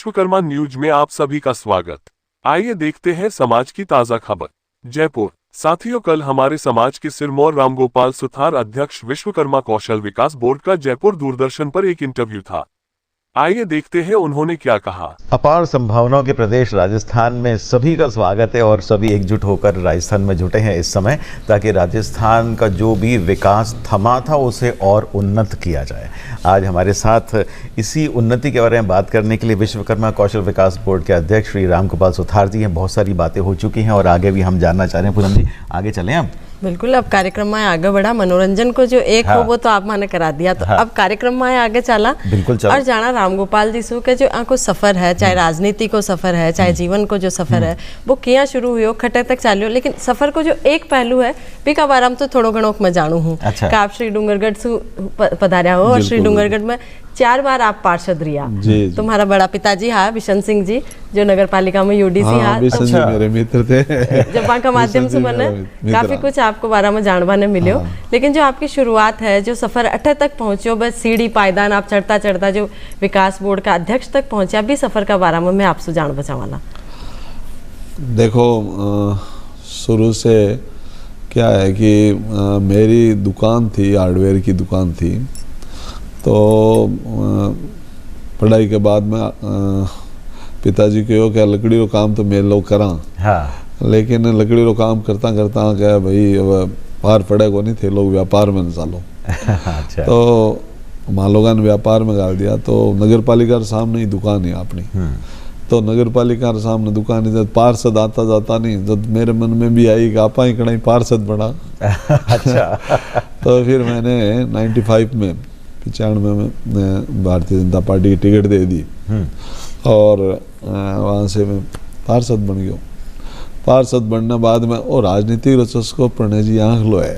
Vishwakarma news में आप सभी का स्वागत। आइए देखते हैं समाज की ताजा खबर। जयपुर। साथियों, कल हमारे समाज के सिरमौर रामगोपाल सुथार अध्यक्ष विश्वकर्मा कौशल विकास बोर्ड का जयपुर दूरदर्शन पर एक इंटरव्यू था। आइए देखते हैं उन्होंने क्या कहा। अपार संभावनाओं के प्रदेश राजस्थान में सभी का स्वागत है और सभी एकजुट होकर राजस्थान में जुटे हैं इस समय, ताकि राजस्थान का जो भी विकास थमा था उसे और उन्नत किया जाए। आज हमारे साथ इसी उन्नति के बारे में बात करने के लिए विश्वकर्मा कौशल विकास बोर्ड के अध्यक्ष श्री रामगोपाल सुथार जी हैं। बहुत सारी बातें हो चुकी हैं और आगे भी हम जानना चाह रहे हैं। पूनम जी, आगे चलें अब। बिल्कुल, अब कार्यक्रम में आगे बढ़ा। मनोरंजन को जो एक हो वो तो आप माने करा दिया, तो अब कार्यक्रम में आगे चला। बिल्कुल चला। और जाना रामगोपाल जी सु के जो आंको सफर है, चाहे राजनीति को सफर है, चाहे जीवन को जो सफर है, वो किया शुरू हुई खटे तक चालियो, लेकिन सफर को जो एक पहलू है पीका बाराम तो थोड़ो घणो मैं जानू हूँ। अच्छा। आप श्री डूंगरगढ़ सु पधारिया हो और श्री डूंगरगढ़ में 4 बार आप पार्षद रिया। तुम्हारा बड़ा पिताजी हा बिशन सिंह जी, जो नगर पालिका में यूडीसी हा, मेरे मित्र थे। जब वहाँ का माध्यम से बने काफी कुछ आपको बारे में जानवा ने मिले। लेकिन जो आपकी शुरुआत है, जो सफर अठे तक पहुंचे, बस सीढ़ी पायदान आप चढ़ता चढ़ता जो विकास बोर्ड का अध्यक्ष तक पहुंचे, अभी सफर का बारे में मैं आपसे जान बचावाला। देखो, शुरू से क्या है कि मेरी दुकान थी, हार्डवेयर की दुकान थी। तो पढ़ाई के बाद में पिताजी कहो क्या लकड़ी रो काम तो मेरे लोग करा। हाँ। लेकिन लकड़ी रो काम करता करता क्या भाई अब पार पड़े को नहीं थे, लोग व्यापार में चालो। अच्छा। तो माँ लोगों ने व्यापार में डाल दिया। तो नगर पालिका सामने ही दुकान है अपनी। तो नगर पालिका सामने दुकान है, जब पार्षद आता जाता नहीं, जब मेरे मन में भी आई कि आपा ही कड़ा पार्षद बना। अच्छा। तो फिर मैंने 95 में 95 में भारतीय जनता पार्टी की टिकट दे दी और वहाँ से मैं पार्षद बन गया। पार्षद बनने बाद में और राजनीतिक रचस को प्रणय जी आँख लो है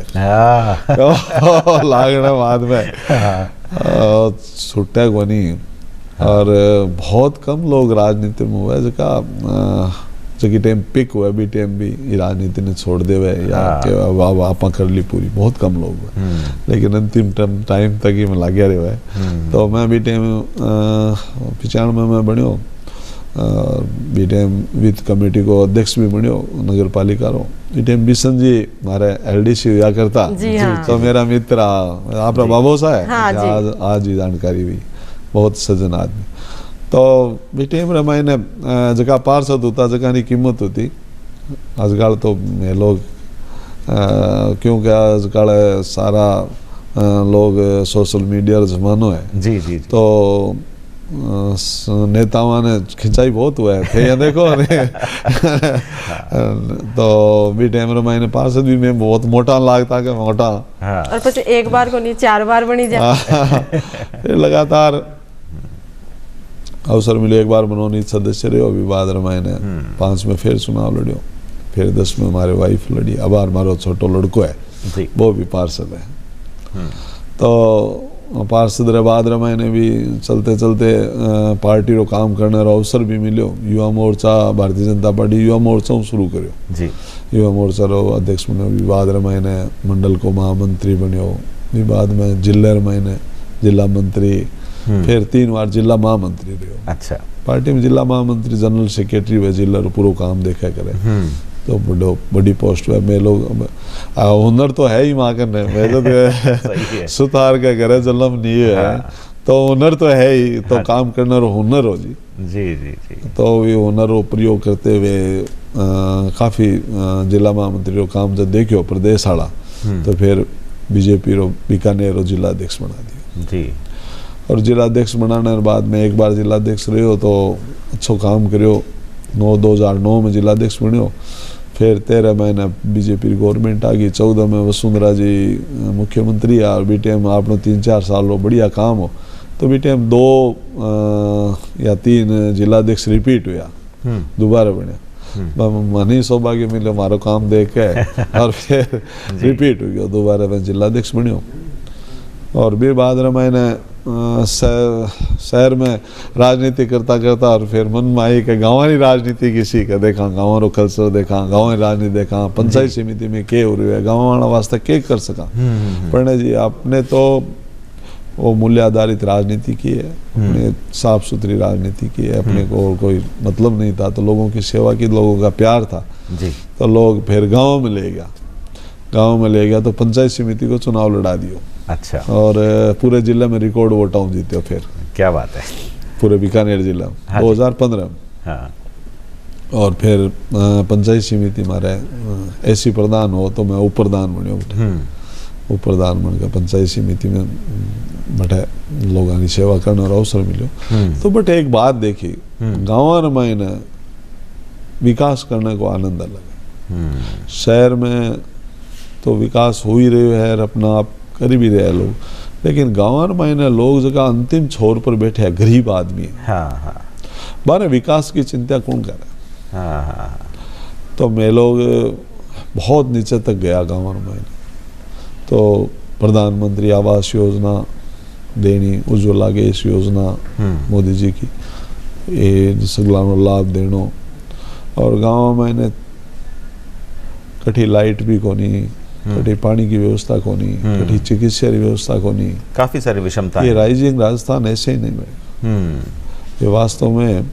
लागने बाद में छुट्टा को नहीं। और बहुत कम लोग राजनीति में हुए जबकि टाइम पिक हुआ, भी टाइम भी राजनीति ने छोड़ दे हुए या आपा कर ली पूरी, बहुत कम लोग हुए। लेकिन अंतिम टाइम तक ही मैं लग गया रहा है। तो मैं भी टाइम 95 में बन्यो, बी टाइम वित्त कमेटी को अध्यक्ष भी बन्यो नगर पालिका रो। बी टाइम बिशन जी हमारे एलडीसी हुआ करता। तो मेरा मित्र आपका बाबोसा है, आज ही जानकारी हुई, बहुत सज्जन आदमी। तो बीटीएम रमाई ने जगह पार्षद होता, जगह की कीमत होती। आजकल तो लोग क्योंकि आजकल सारा लोग सोशल मीडिया जमानो है। जी जी। तो नेताओं ने खिंचाई बहुत हुआ है देखो। तो बीटीएम रमाई ने पार्षद भी में बहुत मोटा लागता के मोटा। और फिर एक बार को नहीं 4 बार बनी जाए। लगातार अवसर मिले, एक बार मनोनीत सदस्य रहे, अभी बाद रमाई ने 5 में फिर चुनाव लड़ियो, फिर 10 में हमारे वाइफ लड़ी, अब हमारा छोटो लड़को है वो भी पार्षद है। तो पार्षद रहे बाद रमाई ने भी चलते चलते पार्टी रो काम करने रो अवसर भी मिलो। युवा मोर्चा, भारतीय जनता पार्टी युवा मोर्चा शुरू करो। युवा मोर्चा रो अध्यक्ष बनो, विवाद रमाई ने मंडल को महामंत्री बनो, विवाद में जिले रमाई ने जिला मंत्री, फिर 3 बार जिला महामंत्री रहे। अच्छा। पार्टी में जिला महामंत्री, जनरल सेक्रेटरी हुए, जिला पूरा काम देखा करे। तो बड़ी पोस्ट हुआ। मैं लोग हुनर तो है ही माँ करने में, सुधार का करे जन्म नहीं है। तो हुनर तो है ही, तो काम करना हुनर हो जी। जी जी जी। तो ये हुनर को प्रयोग करते हुए काफी जिला महामंत्री रो काम जब देखियो प्रदेश आला, तो फिर बीजेपी रो बीकानेर रो जिला अध्यक्ष बना दियो। जी। और जिलाध्यक्ष बनाने के बाद में एक बार जिलाध्यक्ष रहो तो अच्छो काम करो। 2009 में जिलाध्यक्ष बनो। फिर 13 महीने बीजेपी गवर्नमेंट आ गई। 14 में वसुंधरा जी मुख्यमंत्री और बी टाइम आपने 3-4 साल रो बढ़िया काम हो। तो बी टाइम 2 या 3 जिलाध्यक्ष रिपीट हुआ, दोबारा बने। मन सौभाग्य मिले मारो काम देख के और फिर रिपीट हो गया, दोबारा मैं जिलाध्यक्ष बनो। और भी बाद रमाई ने शहर में राजनीति करता करता और फिर मन में आई कि गाँव की राजनीति किसी का देखा, गाँव रो कल्चर देखा, गाँव की राजनीति देखा, पंचायत समिति में के हो रही है, गाँव वाला वास्ते के कर सका। प्रणय जी आपने तो वो मूल्य आधारित राजनीति की है, अपने साफ सुथरी राजनीति की है, अपने को और कोई मतलब नहीं था, तो लोगों की सेवा की, लोगों का प्यार था जी। तो लोग फिर गाँव में ले गया, गाँव में ले गया तो पंचायत समिति को चुनाव लड़ा दियो। अच्छा। और पूरे जिले में रिकॉर्ड वोटाऊं जीते फिर। क्या बात है। पूरे बीकानेर जिला में। हाँ 2015 में। हाँ। और फिर पंचायत समिति मारे ऐसी प्रधान हो तो मैं उपप्रधान बनियो, उपप्रधान बनकर पंचायत समिति में बटे लोगों की सेवा करने और अवसर मिलो। तो बट एक बात देखी, गाँव में विकास करने को आनंद अलग। शहर में तो विकास हो ही रहे है, अपना आप कर भी रहे लोग, लेकिन गाँव में लोग जगह अंतिम छोर पर बैठे हैं, गरीब आदमी। हाँ। बारे विकास की चिंता कौन करे। हाँ। तो मैं लोग बहुत नीचे तक गया गाँव में। तो प्रधानमंत्री आवास योजना देनी, उज्ज्वला गैस योजना मोदी जी की, ये सगला लाभ देनो। और गाँव में कठी लाइट भी कोनी, कठी पानी की व्यवस्था कोनी, कठी चिकित्सा की व्यवस्था कोनी, काफी सारी विषमता। ये राइजिंग राजस्थान ऐसे ही नहीं बनेगा। ये वास्तव में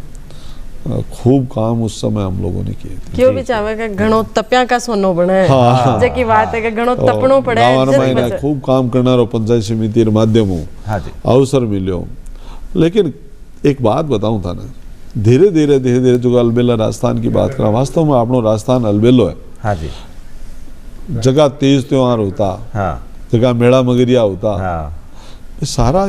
खूब काम उस समय हम लोगों ने किए थे। क्यों भी चाहे कि घणो तप्या का सोनो बने। हाँ। जे की बात है कि घणो तपणो पड़े। गाँव में खूब काम करना रो पंचायत समिति के माध्यमों अवसर मिलो। लेकिन एक बात बताऊं था ना, धीरे धीरे जो अलबेला राजस्थान की बात करा, वास्तव में अपनो राजस्थान अलबेलो है। हाँ जी। जगह तीज त्योहार होता, हाँ। जगह मेला मगरिया होता, हाँ। ये सारा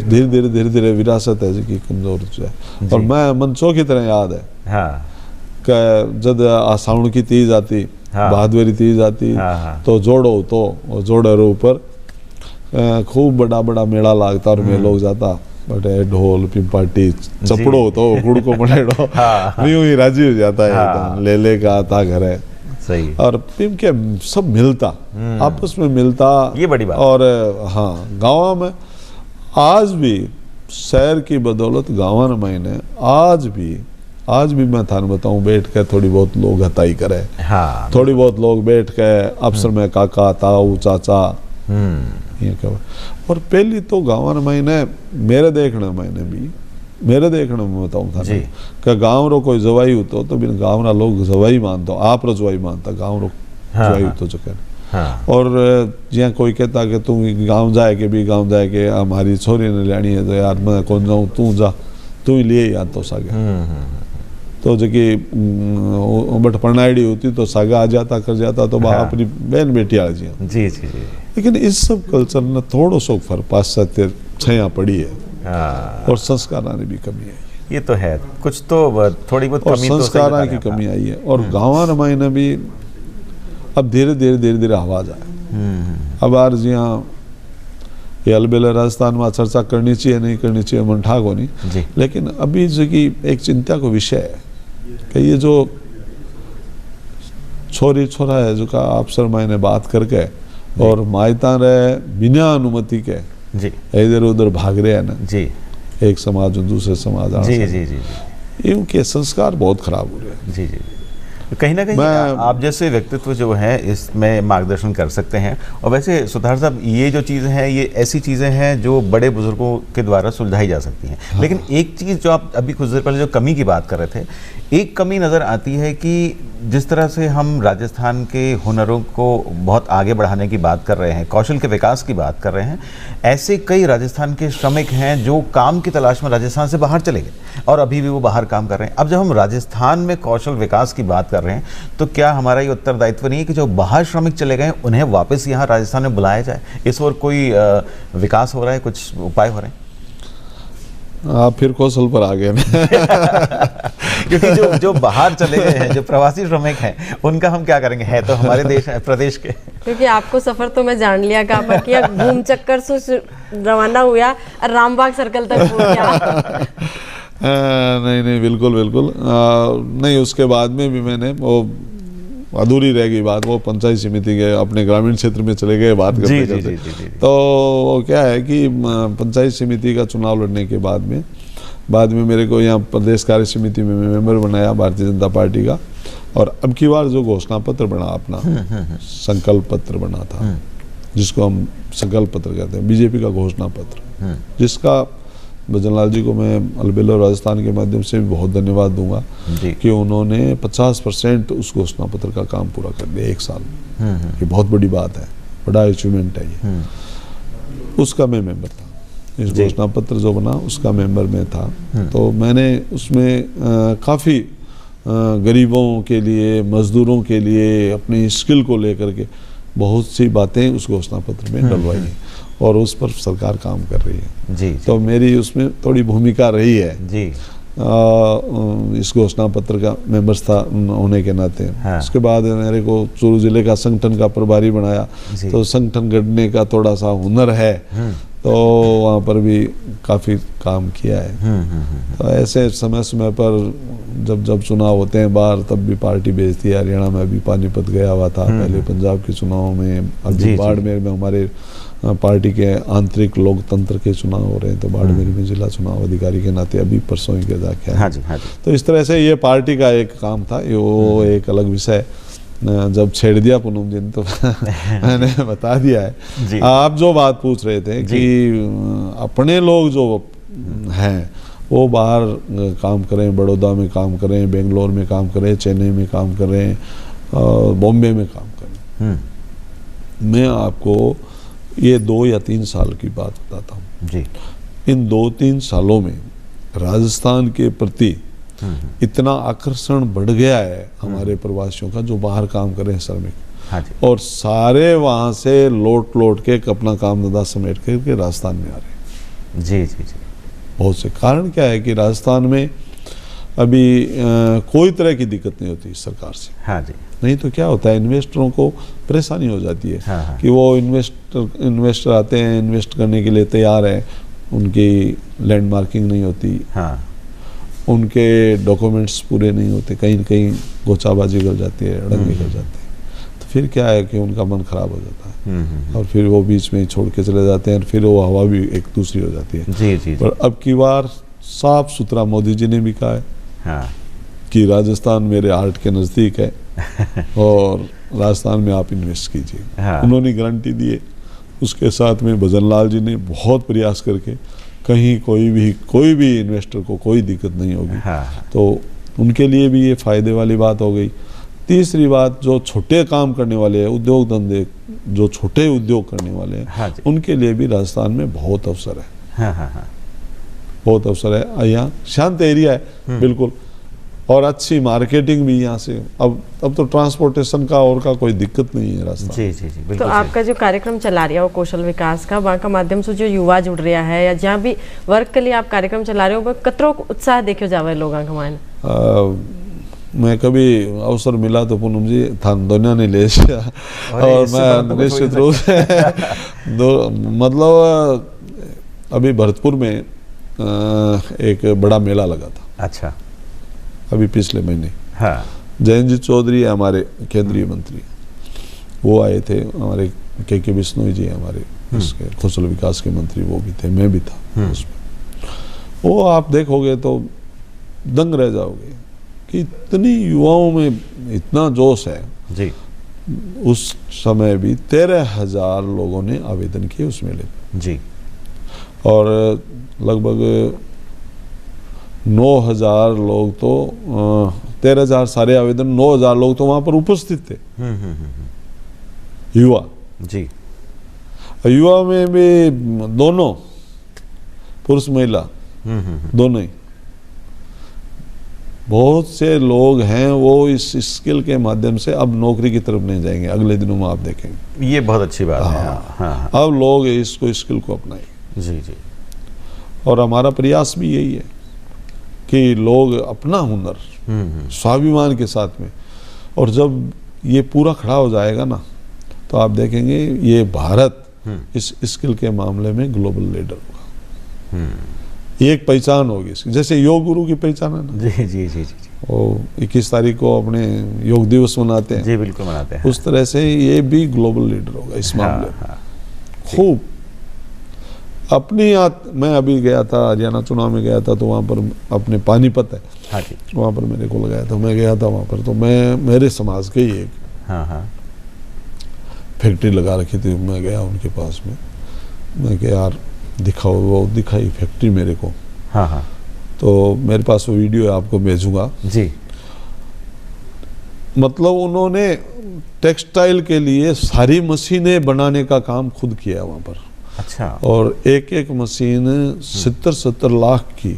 धीरे धीरे विरासत है जी कमजोर है। और मैं मनसो की तरह याद है। हाँ। जब सावण की तीज आती, हाँ। बहादुरी तीज आती, हाँ। तो जोड़ो तो जोड़े ऊपर खूब बड़ा बड़ा मेला लागता और मैं लोग जाता, बटे ढोल पिंपाटी चपड़ो तो गुड़ को बनेड़ो। यूं ही राजी हो जाता है। हाँ। ले का आता घर है। सही। और पिम के सब मिलता, आपस में मिलता, ये बड़ी बात। और हाँ गाँव में आज भी शहर की बदौलत गाँव में आज भी मैं थाने बताऊं, बैठ के थोड़ी बहुत लोग हताई करे। हाँ। थोड़ी बहुत लोग बैठ के अफसर में काका ताऊ चाचा ये क्या। और पहली तो गाँव में मेरे देखने में बताऊं था कि गाँव रो कोई जवाई होतो तो बिन गाँव रा लोग जवाई मानता, आप रो जवाई मानता, गाँव रो जवाई होतो जो कह। और जिया कोई कहता कि तू गाँव जाए के हमारी छोरी ने लेनी है, तो यार मैं कौन जाऊँ, तू जा, तू ही लिए याद तो सागे। तो जबकि बट परनाइडी होती तो सागा आ जाता कर जाता, तो हाँ। अपनी बहन बेटी आ जी। लेकिन इस सब कल्चर ने थोड़ो सो फर्क पाश्चात्य छया पड़ी है। हाँ। और संस्कारों की भी कमी आई है। ये तो है, कुछ तो थोड़ी बहुत कमी तो संस्कारों की कमी आई है। और गाँव में भी अब धीरे आवाज आए। अब यार जी हाँ ये अलबेला राजस्थान में चर्चा करनी चाहिए नहीं करनी चाहिए मन ठाक होनी, लेकिन अभी जो कि एक चिंता को विषय है कि ये जो छोरी छोरा है जो का अफसर मैंने बात करके और मायता रहे बिना अनुमति के इधर उधर भाग रहे हैं ना जी, एक समाज दूसरे समाज इनके संस्कार बहुत खराब हो रहे हैं। जी। कहीं ना कहीं आप जैसे व्यक्तित्व जो है इसमें मार्गदर्शन कर सकते हैं। और वैसे सुधार साहब, ये जो चीज़ें हैं ये ऐसी चीज़ें हैं जो बड़े बुजुर्गों के द्वारा सुलझाई जा सकती हैं। हाँ। लेकिन एक चीज़ जो आप अभी कुछ देर पहले जो कमी की बात कर रहे थे, एक कमी नज़र आती है कि जिस तरह से हम राजस्थान के हुनरों को बहुत आगे बढ़ाने की बात कर रहे हैं, कौशल के विकास की बात कर रहे हैं, ऐसे कई राजस्थान के श्रमिक हैं जो काम की तलाश में राजस्थान से बाहर चले गए और अभी भी वो बाहर काम कर रहे हैं। अब जब हम राजस्थान में कौशल विकास की बात कर रहे हैं तो क्या हमारा ये उत्तरदायित्व नहीं है कि जो बाहर श्रमिक चले गए उन्हें वापस यहाँ राजस्थान में बुलाया जाए? इस ओर कोई विकास हो रहा है, कुछ उपाय हो रहे हैं? आप फिर कौशल पर आ गए क्योंकि जो बाहर चले गए हैं, जो प्रवासी श्रमिक हैं, उनका हम क्या करेंगे? है तो हमारे देश प्रदेश के। क्योंकि आपको सफर तो मैं जान लिया कहाँ पर किया, घूम चक्कर से रवाना हुआ और रामबाग सर्कल तक पहुंचा। नहीं बिल्कुल नहीं, उसके बाद में भी मैंने वो अधूरी रह गई बात, वो पंचायत समिति के अपने ग्रामीण क्षेत्र में चले गए बात करते। तो वो क्या है कि पंचायत समिति का चुनाव लड़ने के बाद में मेरे को यहाँ प्रदेश कार्य समिति में मेंबर बनाया भारतीय जनता पार्टी का। और अब की बार जो घोषणा पत्र बना, अपना संकल्प पत्र बना था, जिसको हम संकल्प पत्र कहते हैं, बीजेपी का घोषणा पत्र, जिसका भजनलाल जी को मैं अलबेला राजस्थान के माध्यम से भी बहुत धन्यवाद दूंगा कि उन्होंने 50% उस घोषणा पत्र का काम पूरा कर दिया 1 साल में। ये बहुत बड़ी बात है, बड़ा अचीवमेंट है ये। उसका मैं मेंबर था, इस घोषणा पत्र जो बना उसका मेंबर में था। तो मैंने उसमें काफ़ी गरीबों के लिए, मजदूरों के लिए, अपनी स्किल को लेकर के बहुत सी बातें उस घोषणा पत्र में डलवाई हैं और उस पर सरकार काम कर रही है। जी, तो मेरी उसमें थोड़ी भूमिका रही है जी। इस घोषणा पत्र का मेंबर्स था होने के नाते। हाँ। उसके बाद मेरे को चूरू जिले का संगठन का प्रभारी बनाया, तो संगठन गढ़ने का थोड़ा सा हुनर है, तो वहाँ पर भी काफ़ी काम किया है। तो ऐसे समय समय पर जब चुनाव होते हैं बाहर, तब भी पार्टी भेजती है। हरियाणा में अभी पानीपत गया हुआ था, पहले पंजाब के चुनाव में, अभी बाड़मेर में हमारे पार्टी के आंतरिक लोकतंत्र के चुनाव हो रहे हैं, तो बाड़मेर में जिला चुनाव अधिकारी के नाते अभी परसों ही के जाके आए। तो इस तरह से ये पार्टी का एक काम था, वो एक अलग विषय जब छेड़ दिया पूनम जी ने तो मैंने बता दिया है। आप जो बात पूछ रहे थे कि अपने लोग जो हैं वो बाहर काम करें, बड़ौदा में काम करें, बेंगलोर में काम करें, चेन्नई में काम करें, बॉम्बे में काम करें, मैं आपको ये 2 या 3 साल की बात बताता हूँ जी। इन 2-3 सालों में राजस्थान के प्रति इतना आकर्षण बढ़ गया है हमारे प्रवासियों का, जो बाहर काम कर रहे हैं श्रमिक। हाँ जी। और सारे वहाँ से लौट के अपना काम धंधा समेट करके राजस्थान में आ रहे हैं। जी जी जी। बहुत से कारण क्या है कि राजस्थान में अभी कोई तरह की दिक्कत नहीं होती सरकार से। हाँ जी। नहीं तो क्या होता है, इन्वेस्टरों को परेशानी हो जाती है। हाँ। कि वो इन्वेस्टर आते हैं, इन्वेस्ट करने के लिए तैयार हैं, उनकी लैंड मार्किंग नहीं होती। हाँ। उनके डॉक्यूमेंट्स पूरे नहीं होते, कहीं न कहीं गोचाबाजी कर जाती है, अड़ंगे कर जाते हैं, तो फिर क्या है कि उनका मन खराब हो जाता है और फिर वो बीच में छोड़ के चले जाते हैं, फिर वो हवा भी एक दूसरी हो जाती है। जी जी। पर अब की बार साफ सुथरा मोदी जी ने भी कहा है। हाँ। कि राजस्थान मेरे हार्ट के नज़दीक है और राजस्थान में आप इन्वेस्ट कीजिए। हाँ। उन्होंने गारंटी दी है। उसके साथ में भजनलाल जी ने बहुत प्रयास करके कहीं कोई भी इन्वेस्टर को कोई दिक्कत नहीं होगी। हाँ। तो उनके लिए भी ये फायदे वाली बात हो गई। तीसरी बात, जो छोटे काम करने वाले हैं, उद्योग धंधे, जो छोटे उद्योग करने वाले हैं, हाँ, उनके लिए भी राजस्थान में बहुत अवसर है। हाँ हाँ हाँ। बहुत अवसर है। यहाँ शांत एरिया है बिल्कुल, और अच्छी मार्केटिंग भी यहाँ से। अब तो ट्रांसपोर्टेशन का और का कोई दिक्कत नहीं है रास्ता। जी जी जी। तो आपका जो कार्यक्रम चला रहा हो कौशल विकास का, वहाँ का माध्यम से जो युवा जुड़ रहा है या जहाँ भी वर्क के लिए आप कार्यक्रम चला रहे हो, कतरो उत्साह देखो जावे लोगों का मान? मैं कभी अवसर मिला तो पूनम जी थान दोनों ने ले और मैं निश्चित रूप से मतलब अभी भरतपुर में एक बड़ा मेला लगा था। अच्छा। अभी पिछले महीने। हाँ। जयंत जी चौधरी हमारे केंद्रीय मंत्री, वो आए थे। हमारे के बिश्नोई जी हमारे इसके कौशल विकास के मंत्री, वो भी थे, मैं भी था उसमें। वो आप देखोगे तो दंग रह जाओगे कि इतनी युवाओं में इतना जोश है जी। उस समय भी 13,000 लोगों ने आवेदन किए उस मेले में जी, और लगभग 9,000 लोग तो 13,000 सारे आवेदन, 9,000 लोग तो वहां पर उपस्थित थे। युवा जी। युवा में भी दोनों पुरुष महिला दोनों ही बहुत से लोग हैं, वो इस स्किल के माध्यम से अब नौकरी की तरफ नहीं जाएंगे। अगले दिनों में आप देखेंगे। ये बहुत अच्छी बात है। हाँ। अब लोग इसको स्किल को अपनाएंगे जी जी। और हमारा प्रयास भी यही है कि लोग अपना हुनर स्वाभिमान के साथ में, और जब ये पूरा खड़ा हो जाएगा ना, तो आप देखेंगे ये भारत इस स्किल के मामले में ग्लोबल लीडर होगा। एक पहचान होगी इसकी, जैसे योग गुरु की पहचान है ना। जी जी जी जी। वो 21 तारीख को अपने योग दिवस मनाते हैं। जी बिल्कुल मनाते हैं। उस तरह से ये भी ग्लोबल लीडर होगा इस मामले में। खूब अपनी मैं अभी गया था, हरियाणा चुनाव में गया था, तो वहाँ पर अपने पानीपत है। हाँ जी। वहाँ पर मेरे को लगाया था, मैं गया था वहाँ पर, तो मैं मेरे समाज के ही एक फैक्ट्री लगा रखी थी। मैं गया उनके पास में, मैं कहा यार दिखाओ, वो दिखाई फैक्ट्री मेरे को। हाँ हाँ। तो मेरे पास वो वीडियो है, आपको भेजूंगा जी। मतलब उन्होंने टेक्सटाइल के लिए सारी मशीनें बनाने का काम खुद किया वहाँ पर। अच्छा। और एक एक मशीन 70-70 लाख की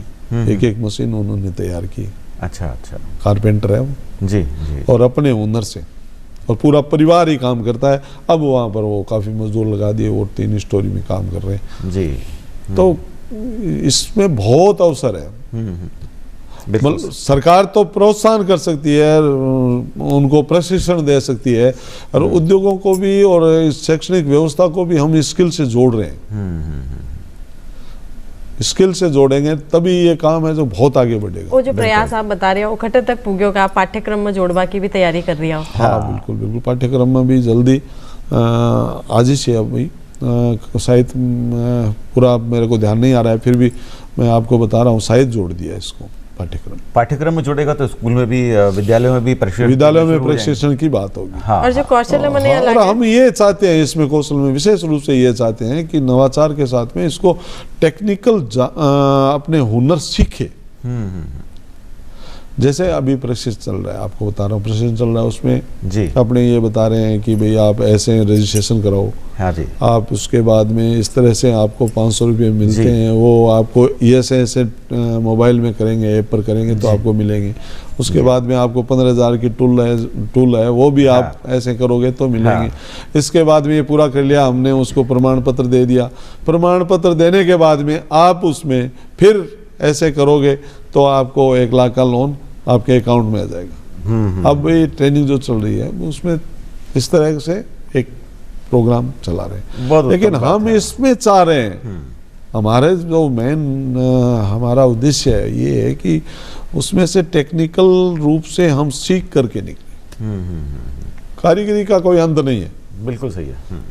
एक एक मशीन उन्होंने तैयार की। अच्छा अच्छा। कारपेंटर है वो, जी जी। और अपने हुनर से, और पूरा परिवार ही काम करता है। अब वहाँ पर वो काफ़ी मजदूर लगा दिए और 3 स्टोरी में काम कर रहे हैं जी। तो इसमें बहुत अवसर है। बिल्कुल। मतलब सरकार तो प्रोत्साहन कर सकती है, उनको प्रशिक्षण दे सकती है, और उद्योगों को भी और इस शैक्षणिक व्यवस्था को भी हम स्किल से जोड़ रहे हैं। स्किल से जोड़ेंगे तभी ये काम है जो बहुत आगे बढ़ेगा। वो जो प्रयास आप बता रहे हो उखटे तक पूग्यो का आप पाठ्यक्रम में जोड़वा की भी तैयारी कर रही हो? हाँ बिल्कुल बिल्कुल, पाठ्यक्रम में भी जल्दी आज ही से अभी शायद पूरा मेरे को ध्यान नहीं आ रहा है, फिर भी मैं आपको बता रहा हूँ, शायद जोड़ दिया इसको पाठ्यक्रम में जोड़ेगा तो स्कूल में भी, विद्यालयों में भी प्रशिक्षण की बात होगी। हाँ, और जो कौशल में और हम ये चाहते हैं इसमें, कौशल में विशेष रूप से ये चाहते हैं कि नवाचार के साथ में इसको टेक्निकल अपने हुनर सीखे। जैसे अभी प्रशिक्षण चल रहा है, आपको बता रहा हूँ प्रशिक्षण चल रहा है, उसमें जी अपने ये बता रहे हैं कि भाई आप ऐसे रजिस्ट्रेशन कराओ। हाँ जी। आप उसके बाद में इस तरह से आपको 500 रुपये मिलते हैं, वो आपको ऐसे मोबाइल में करेंगे, ऐप पर करेंगे तो आपको मिलेंगे। उसके बाद में आपको 15,000 की टूल है वो भी आप ऐसे करोगे तो मिलेंगे। इसके बाद में ये पूरा कर लिया हमने, उसको प्रमाण पत्र दे दिया। प्रमाण पत्र देने के बाद में आप उसमें फिर ऐसे करोगे तो आपको 1 लाख का लोन आपके अकाउंट में आ जाएगा। अब ये ट्रेनिंग जो चल रही है उसमें इस तरह से एक प्रोग्राम चला रहे हैं, लेकिन हम इसमें चाह रहे हैं, हमारे जो मेन हमारा उद्देश्य है ये है कि उसमें से टेक्निकल रूप से हम सीख करके निकले। कारीगरी का कोई अंत नहीं है। बिल्कुल सही है।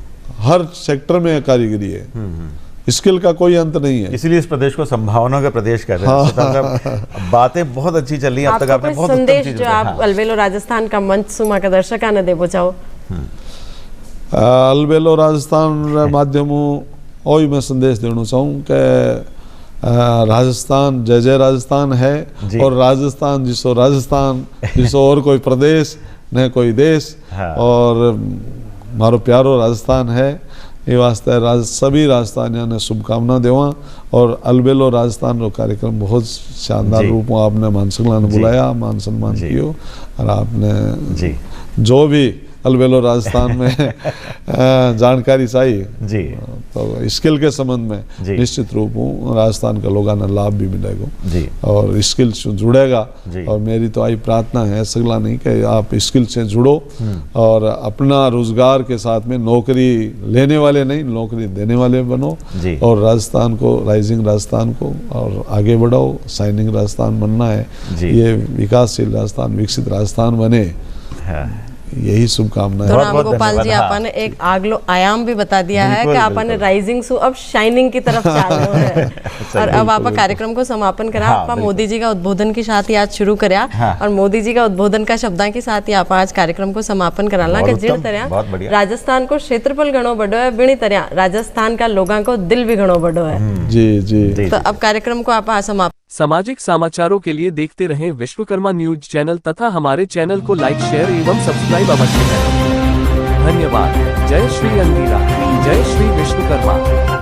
हर सेक्टर में कारीगरी है, स्किल का कोई अंत नहीं है। इसीलिए इस प्रदेश को संभावना का प्रदेश कहते हैं। बातें बहुत अच्छी चल रही है, अब तक आपने बहुत संदेश जो आप अलबेलो राजस्थान का मंच सुमा का दर्शका ने देवो चाहो? अलबेलो राजस्थान माध्यमों और मैं संदेश देना चाहूँ कि राजस्थान जय जय राजस्थान है, और राजस्थान जिसो और कोई प्रदेश न कोई देश, और मारो प्यारो राजस्थान है। ये वास्ते सभी राजस्थानियों ने शुभकामना देवा। और अलबेलो राजस्थान रो कार्यक्रम बहुत शानदार रूप में आपने मान सकला ने बुलाया, मान सम्मान कियो, और आपने जो भी अलबेलो राजस्थान में जानकारी चाहिए जी, तो स्किल के संबंध में निश्चित रूप में राजस्थान के लोगों ने लाभ भी मिलेगा जी, और स्किल से जुड़ेगा। और मेरी तो आई प्रार्थना है, सगला नहीं, कि आप स्किल से जुड़ो और अपना रोजगार के साथ में नौकरी लेने वाले नहीं, नौकरी देने वाले बनो, और राजस्थान को, राइजिंग राजस्थान को और आगे बढ़ाओ। शाइनिंग राजस्थान बनना है, ये विकासशील राजस्थान, विकसित राजस्थान बने, यही शुभकामनाएं। तो राम गोपाल जी, आपने एक आगलो आयाम भी बता दिया है कि आपने राइजिंग से अब शाइनिंग की तरफ चाल रहे हैं। और अब आप कार्यक्रम को समापन करा, आप मोदी जी का उद्बोधन के साथ ही आज शुरू करया, और मोदी जी का उद्बोधन का शब्दा के साथ ही आप आज कार्यक्रम को समापन कराना कि जिन तरह राजस्थान को क्षेत्रफल घणो बड़ो है, बिणी तरह राजस्थान का लोगों को दिल भी घणो बड़ो है। जी जी। तो अब कार्यक्रम को आप समाप्त। सामाजिक समाचारों के लिए देखते रहें विश्वकर्मा न्यूज चैनल तथा हमारे चैनल को लाइक, शेयर एवं सब्सक्राइब अवश्य करें। धन्यवाद। जय श्री अंगिरा, जय श्री विश्वकर्मा।